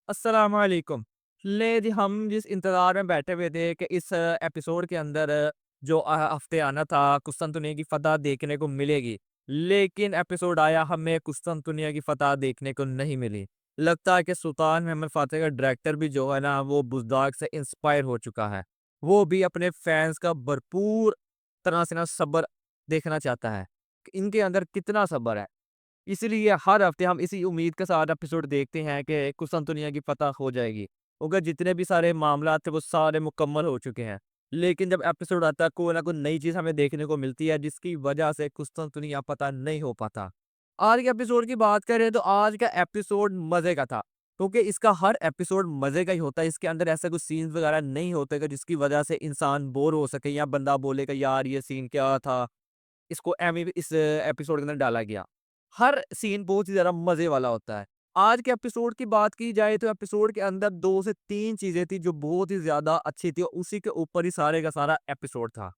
अस्सलामुअलैकुम। ले जी हम जिस इंतज़ार में बैठे हुए थे कि इस एपिसोड के अंदर जो हफ़्ते आना था कुस्तुनतुनिया की फ़तह देखने को मिलेगी। लेकिन एपिसोड आया हमें कुस्तुनतुनिया की फ़तह देखने को नहीं मिली। लगता है कि सुल्तान महमद फ़ातिह का डायरेक्टर भी जो है ना वो बुज़दाग से इंस्पायर हो चुका है। वो भी अपने फैन्स का भरपूर तरह से ना सब्र देखना चाहता है, कि इनके अंदर कितना सब्र है। इसीलिए हर हफ्ते हम इसी उम्मीद के साथ एपिसोड देखते हैं कि कुस्तुनतुनिया की फतह हो जाएगी। क्योंकि जितने भी सारे मामलात थे वो सारे मुकम्मल हो चुके हैं। लेकिन जब एपिसोड आता है कोई ना कोई नई चीज़ हमें देखने को मिलती है जिसकी वजह से कुस्तुनतुनिया फतह नहीं हो पाता। आज के एपिसोड की बात करें तो आज का एपिसोड मज़े का था। क्योंकि इसका हर एपिसोड मज़े का ही होता है। इसके अंदर ऐसा कुछ सीन्स वगैरह नहीं होते कि जिसकी वजह से इंसान बोर हो सके या बंदा बोले कि यार ये सीन क्या था? इसको एमी इस एपिसोड के अंदर डाला गया। हर सीन बहुत ही ज़्यादा मज़े वाला होता है। आज के एपिसोड की बात की जाए तो एपिसोड के अंदर 2 से 3 चीज़ें थी जो बहुत ही ज़्यादा अच्छी थी और उसी के ऊपर ही सारे का सारा एपिसोड था।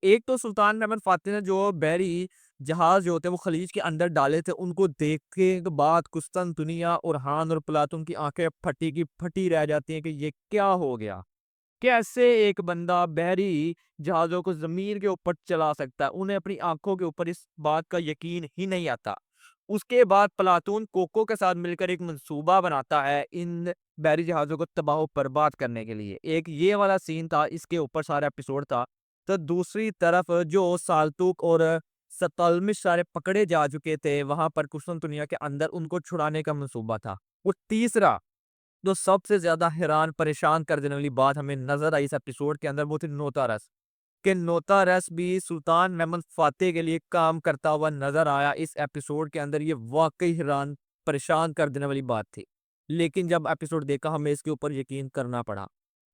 एक तो सुल्तान महमद फ़ातिह ने जो बहरी जहाज़ जो होते हैं वो खलीज के अंदर डाले थे, उनको देखने के बाद कुस्तुनतुनिया, ओरहान और प्लातून की आँखें फटी की फटी रह जाती हैं कि ये क्या हो गया? कैसे एक बंदा बहरी जहाज़ों को ज़मीन के ऊपर चला सकता है? उन्हें अपनी आँखों के ऊपर इस बात का यकीन ही नहीं आता। उसके बाद प्लातून कोको के साथ मिलकर एक मंसूबा बनाता है इन बहरी जहाज़ों को तबाह-ओ-बर्बाद करने के लिए। एक ये वाला सीन था, इसके ऊपर सारा एपिसोड था। तो दूसरी तरफ जो साल्तुक और सतलमिश सारे पकड़े जा चुके थे, वहाँ पर कुस्तुनतुनिया के अंदर उनको छुड़ाने का मंसूबा था। और तीसरा जो सबसे ज़्यादा हैरान परेशान कर देने वाली बात हमें नज़र आई इस एपिसोड के अंदर वो थी नोता रस। कि नोता रस भी सुल्तान महमद फ़ातिह के लिए काम करता हुआ नज़र आया इस एपिसोड के अंदर। ये वाक़ई हैरान परेशान कर देने वाली बात थी। लेकिन जब एपिसोड देखा हमें इसके ऊपर यकीन करना पड़ा।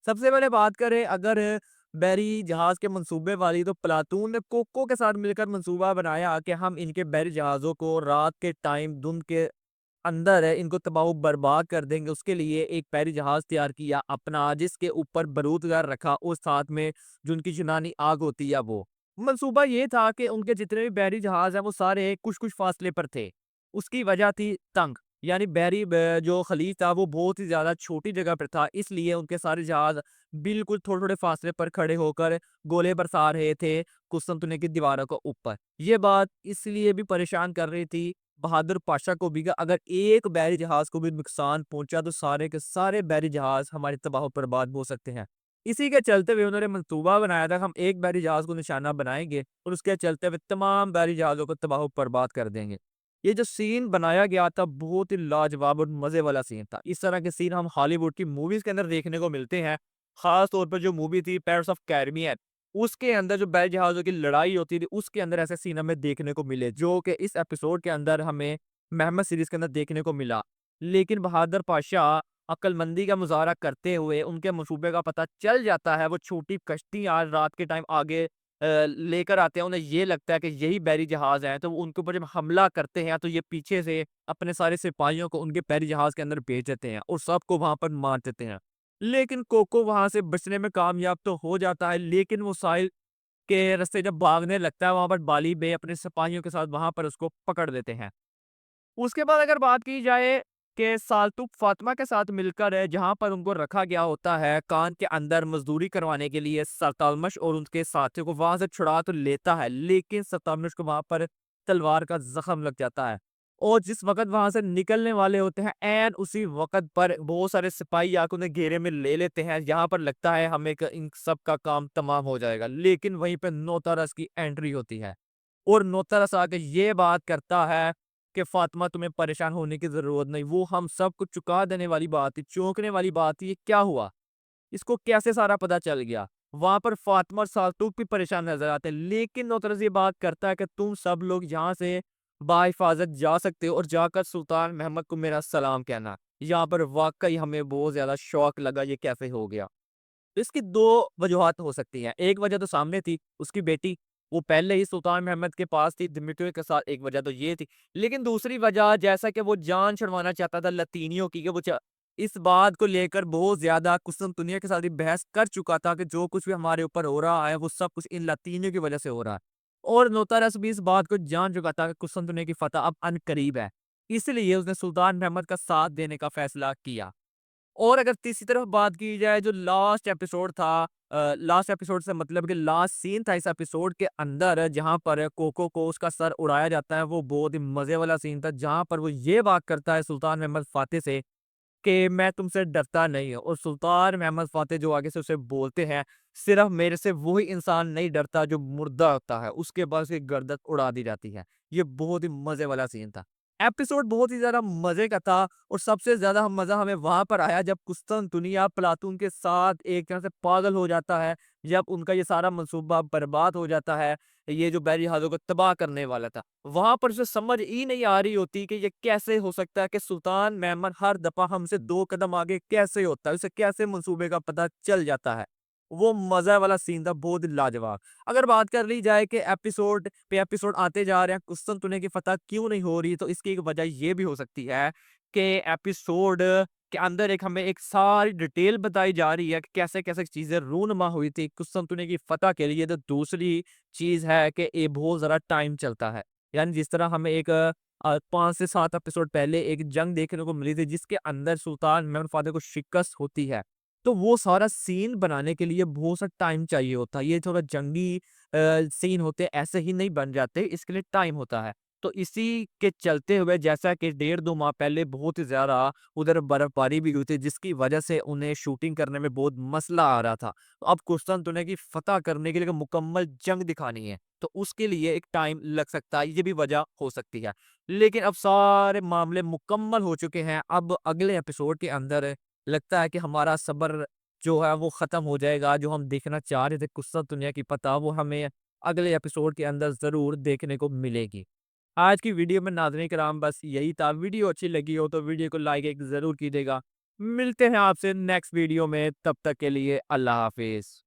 सबसे पहले बात करें अगर बहरी जहाज़ के मंसूबे वाली तो प्लातून ने कोको के साथ मिलकर मंसूबा बनाया कि हम इनके बहरी जहाज़ों को रात के टाइम धुंध के अंदर है, इनको तबाह-ओ-बर्बाद कर देंगे। उसके लिए एक पहरी जहाज़ तैयार किया अपना, जिसके ऊपर बारूदगार रखा और साथ में जो उनकी यूनानी आग होती है वो। मंसूबा ये था कि उनके जितने भी बहरी जहाज़ हैं, वो सारे कुछ-कुछ फासले पर थे। उसकी वजह थी तंग, यानी बहरी ब जो खलीज था, वो बहुत ही ज़्यादा छोटी जगह पर था, इसलिए उनके सारे जहाज़ बिल्कुल थोड़े-थोड़े फासले पर खड़े होकर गोले बरसा रहे थे कुस्तुनतुनिया की दीवारों के ऊपर। ये बात इसलिए भी परेशान कर रही थी बहादुर पाशा को भी कि अगर एक बहरी जहाज़ को भी नुकसान पहुँचा तो सारे के सारे बहरी जहाज़ हमारी तबाह-ओ-बर्बाद हो सकते हैं। इसी के चलते हुए उन्होंने मंसूबा बनाया था हम एक बहरी जहाज़ को निशाना बनाएँगे और उसके चलते हुए तमाम बहरी जहाज़ों को तबाह-ओ-बर्बाद कर देंगे। ये जो सीन बनाया गया था बहुत ही लाजवाब और मज़े वाला सीन था। इस तरह के सीन हम हॉलीवुड की मूवीज़ के अंदर देखने को मिलते हैं। ख़ास तौर पर जो मूवी थी पायरेट्स ऑफ कैरिबियन, उसके अंदर जो बहरी जहाज़ों की लड़ाई होती थी, उसके अंदर ऐसे सीन हमें देखने को मिले, जो कि इस एपिसोड के अंदर हमें महमद सीरीज़ के अंदर देखने को मिला। लेकिन बहादुर पाशा अक्लमंदी का मुज़ाहरा करते हुए उनके मंसूबे का पता चल जाता है, वो छोटी कश्ती आज रात के टाइम आगे लेकर आते हैं। उन्हें ये लगता है कि यही बहरी जहाज़ हैं, तो वो उनके ऊपर जब हमला करते हैं, तो ये पीछे से अपने सारे सिपाहियों को उनके बहरी जहाज़ के अंदर भेज देते हैं और सबको वहाँ पर मार देते हैं। लेकिन कोको वहाँ से बचने में कामयाब तो हो जाता है, लेकिन वो साहिल के रास्ते जब भागने लगता है, वहाँ पर बाली बे अपने सिपाहियों के साथ वहाँ पर उसको पकड़ देते हैं। उसके बाद अगर बात की जाए कि साल्तुक फातिमा के साथ मिलकर जहाँ पर उनको रखा गया होता है, कान के अंदर मज़दूरी करवाने के लिए सतलमश और उनके साथियों को वहाँ से छुड़ा तो लेता है, लेकिन सतलमश को वहाँ पर तलवार का ज़ख्म लग जाता है। और जिस वक़्त वहाँ से निकलने वाले होते हैं, ऐन उसी वक़्त पर बहुत सारे सिपाही आके उन्हें घेरे में ले लेते हैं। यहाँ पर लगता है हमें कि इन सब का काम तमाम हो जाएगा, लेकिन वहीं पे नौतारस की एंट्री होती है। और नौतरस आके ये बात करता है कि फातिमा तुम्हें परेशान होने की ज़रूरत नहीं, वो हम सब कुछ चुका देने वाली बात थी, चौंकने वाली बात थी, ये क्या हुआ? इसको कैसे सारा पता चल गया? वहाँ पर फातिमा और साल्तुक भी परेशान नज़र आते हैं, लेकिन नौतरस ये बात करता है कि तुम सब लोग यहाँ से बाहिफ़ाज़त जा सकते हो और जाकर सुल्तान महमद को मेरा सलाम कहना। यहाँ पर वाक़ई हमें बहुत ज़्यादा शॉक लगा, ये कैसे हो गया? तो इसकी 2 वजूहात हो सकती हैं। एक वजह तो सामने थी, उसकी बेटी, वो पहले ही सुल्तान महमद के पास थी दिमित्रियो के साथ, एक वजह तो ये थी। लेकिन दूसरी वजह जैसा कि वो जान छुड़वाना चाहता था लतीनियों की कि वो च इस बात को लेकर बहुत ज़्यादा कुस्तुनतुनिया के साथ भी बहस कर चुका था कि जो कुछ भी हमारे ऊपर हो रहा है, वो सब कुछ इन लतीनियों की वजह से हो रहा है। और नोतारस भी इस बात को जान चुका था कि कुस्तुनतुनिया की फतह अब अनकरीब है। इसलिए उसने सुल्तान महमद का साथ देने का फैसला किया। और अगर तीसरी तरफ बात की जाए जो लास्ट एपिसोड था, लास्ट एपिसोड से मतलब कि लास्ट सीन था इस एपिसोड के अंदर जहाँ पर कोको को उसका सर उड़ाया जाता है, वो बहुत ही मज़े वाला सीन था जहाँ पर वो ये बात करता है सुल्तान महमद फ़ातिह से कि मैं तुमसे डरता नहीं हूँ, और सुल्तान महमद फ़ातिह जो आगे से उसे बोलते हैं, सिर्फ़ मेरे से वही इंसान नहीं डरता जो मुर्दा होता है, उसके बाद उसकी गर्दन उड़ा दी जाती है। ये बहुत ही मज़े वाला सीन था। एपिसोड बहुत ही ज़्यादा मज़े का था, और सबसे ज़्यादा मज़ा हमें वहाँ पर आया जब कुस्तुनतुनिया प्लातून के साथ एक तरह से पागल हो जाता है, जब उनका ये सारा मंसूबा बर्बाद हो जाता है, ये जो बहरीहाज़ों को तबाह करने वाला था। वहाँ पर उसे समझ ही नहीं आ रही होती कि ये कैसे हो सकता है कि सुल्तान मेमन हर दफ़ा हमसे 2 कदम आगे कैसे होता है? उसे कैसे मंसूबे का पता चल जाता है? वो मज़ा वाला सीन था, बहुत ही लाजवाब। अगर बात कर ली जाए कि एपिसोड पे एपिसोड आते जा रहे हैं, कुस्तुनतुनिया की फ़तह क्यों नहीं हो रही? तो इसकी एक वजह ये भी हो सकती है कि एपिसोड के अंदर एक हमें एक सारी डिटेल बताई जा रही है कि कैसे-कैसे चीज़ें रूनुमा हुई थी कुस्तुनतुनिया की फ़तह के लिए। तो दूसरी चीज़ है कि ये बहुत ज़्यादा टाइम चलता है। यानी जिस तरह हमें एक 5 से 7 एपिसोड पहले एक जंग देखने को मिली थी जिसके अंदर सुल्तान मेमन फातिह को शिकस्त होती है। तो वो सारा सीन बनाने के लिए बहुत सा टाइम चाहिए होता है। ये थोड़ा जंगी सीन होते हैं, ऐसे ही नहीं बन जाते, इसके लिए टाइम होता है। तो इसी के चलते हुए जैसा कि डेढ़ 2 माह पहले बहुत ही ज़्यादा उधर बर्फबारी भी हुई थी जिसकी वजह से उन्हें शूटिंग करने में बहुत मसला आ रहा था। तो अब कुस्तुनतुनिया की फ़तह करने के लिए मुकम्मल जंग दिखानी है। तो उसके लिए एक टाइम लग सकता है, ये भी वजह हो सकती है। लेकिन अब सारे मामले मुकम्मल हो चुके हैं, अब अगले एपिसोड के अंदर लगता है कि हमारा सब्र जो है वो ख़त्म हो जाएगा, जो हम देखना चाह रहे थे कुत्ता-दुनिया की पतंग वो हमें अगले एपिसोड के अंदर ज़रूर देखने को मिलेगी। आज की वीडियो में नाज़रीन किराम बस यही था, वीडियो अच्छी लगी हो तो वीडियो को लाइक एक ज़रूर कीजिएगा। मिलते हैं आपसे नेक्स्ट वीडियो में, तब तक के लिए अल्लाह हाफ़िज़।